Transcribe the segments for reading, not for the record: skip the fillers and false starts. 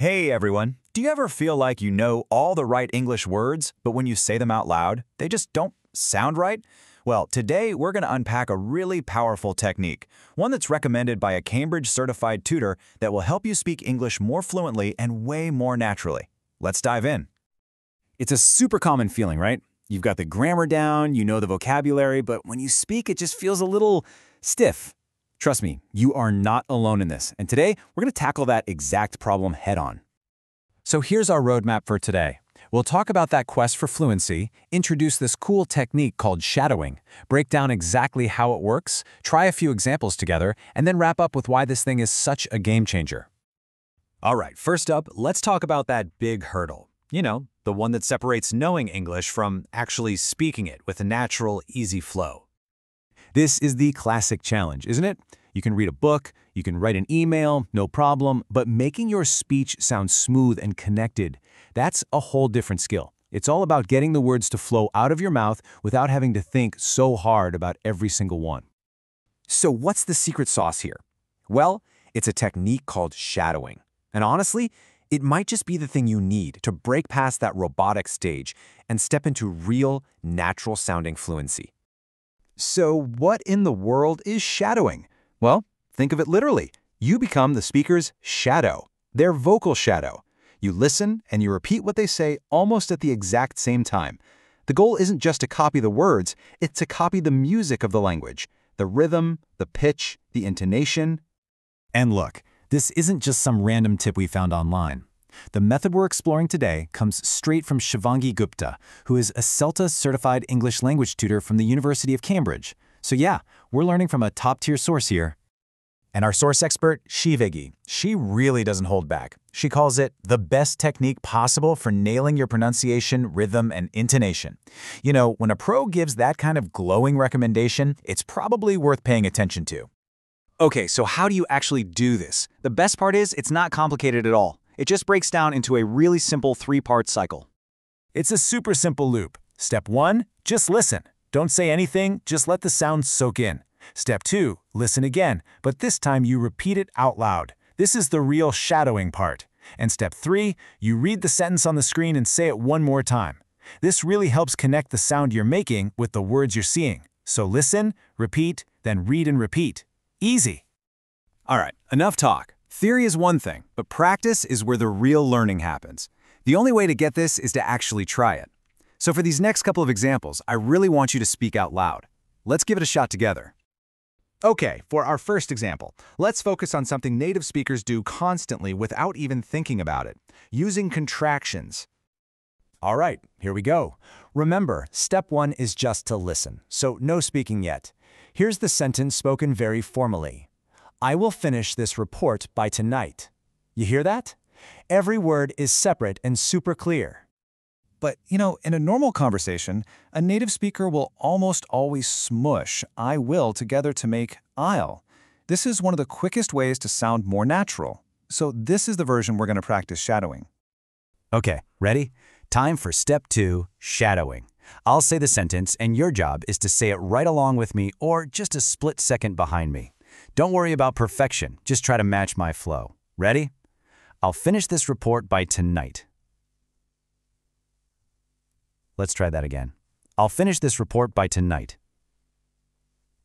Hey everyone, do you ever feel like you know all the right English words, but when you say them out loud, they just don't sound right? Well, today we're going to unpack a really powerful technique, one that's recommended by a Cambridge certified tutor that will help you speak English more fluently and way more naturally. Let's dive in. It's a super common feeling, right? You've got the grammar down, you know the vocabulary, but when you speak, it just feels a little stiff. Trust me, you are not alone in this, and today we're going to tackle that exact problem head-on. So here's our roadmap for today. We'll talk about that quest for fluency, introduce this cool technique called shadowing, break down exactly how it works, try a few examples together, and then wrap up with why this thing is such a game changer. All right, first up, let's talk about that big hurdle. You know, the one that separates knowing English from actually speaking it with a natural, easy flow. This is the classic challenge, isn't it? You can read a book, you can write an email, no problem, but making your speech sound smooth and connected, that's a whole different skill. It's all about getting the words to flow out of your mouth without having to think so hard about every single one. So what's the secret sauce here? Well, it's a technique called shadowing. And honestly, it might just be the thing you need to break past that robotic stage and step into real, natural-sounding fluency. So what in the world is shadowing? Well, think of it literally. You become the speaker's shadow, their vocal shadow. You listen and you repeat what they say almost at the exact same time. The goal isn't just to copy the words, it's to copy the music of the language, the rhythm, the pitch, the intonation. And look, this isn't just some random tip we found online. The method we're exploring today comes straight from Shivangi Gupta, who is a CELTA certified English language tutor from the University of Cambridge. So yeah, we're learning from a top-tier source here. And our source expert, Shivegi, she really doesn't hold back. She calls it the best technique possible for nailing your pronunciation, rhythm, and intonation. You know, when a pro gives that kind of glowing recommendation, it's probably worth paying attention to. Okay, so how do you actually do this? The best part is it's not complicated at all. It just breaks down into a really simple three-part cycle. It's a super simple loop. Step 1, just listen. Don't say anything, just let the sound soak in. Step 2, listen again, but this time you repeat it out loud. This is the real shadowing part. And step 3, you read the sentence on the screen and say it one more time. This really helps connect the sound you're making with the words you're seeing. So listen, repeat, then read and repeat. Easy. All right, enough talk. Theory is one thing, but practice is where the real learning happens. The only way to get this is to actually try it. So for these next couple of examples, I really want you to speak out loud. Let's give it a shot together. Okay, for our first example, let's focus on something native speakers do constantly without even thinking about it, using contractions. All right, here we go. Remember, step 1 is just to listen, so no speaking yet. Here's the sentence spoken very formally. I will finish this report by tonight. You hear that? Every word is separate and super clear. But, you know, in a normal conversation, a native speaker will almost always smush I will together to make I'll. This is one of the quickest ways to sound more natural. So this is the version we're going to practice shadowing. Okay, ready? Time for step 2, shadowing. I'll say the sentence, and your job is to say it right along with me or just a split second behind me. Don't worry about perfection, just try to match my flow. Ready? I'll finish this report by tonight. Let's try that again. I'll finish this report by tonight.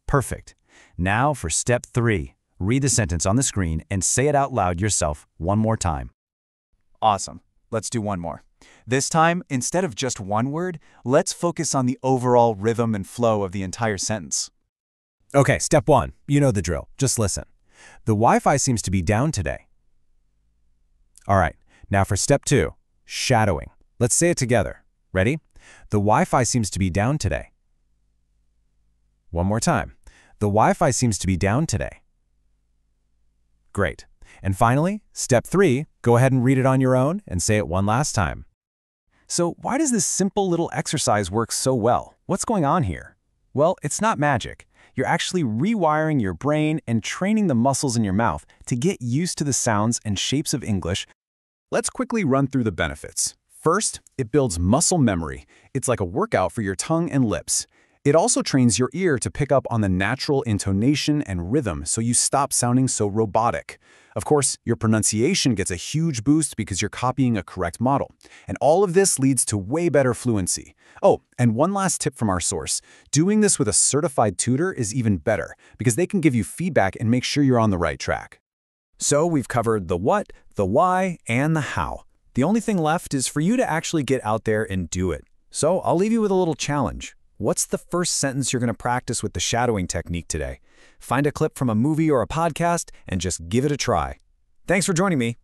Perfect. Now for step 3. Read the sentence on the screen and say it out loud yourself one more time. Awesome. Let's do one more. This time, instead of just one word, let's focus on the overall rhythm and flow of the entire sentence. Okay, step 1. You know the drill. Just listen. The Wi-Fi seems to be down today. All right, now for step 2, shadowing. Let's say it together. Ready? The Wi-Fi seems to be down today. One more time. The Wi-Fi seems to be down today. Great. And finally, step 3, go ahead and read it on your own and say it one last time. So why does this simple little exercise work so well? What's going on here? Well, it's not magic. You're actually rewiring your brain and training the muscles in your mouth to get used to the sounds and shapes of English. Let's quickly run through the benefits. First, it builds muscle memory. It's like a workout for your tongue and lips. It also trains your ear to pick up on the natural intonation and rhythm so you stop sounding so robotic. Of course, your pronunciation gets a huge boost because you're copying a correct model. And all of this leads to way better fluency. Oh, and one last tip from our source. Doing this with a certified tutor is even better because they can give you feedback and make sure you're on the right track. So we've covered the what, the why, and the how. The only thing left is for you to actually get out there and do it. So I'll leave you with a little challenge. What's the first sentence you're going to practice with the shadowing technique today? Find a clip from a movie or a podcast and just give it a try. Thanks for joining me.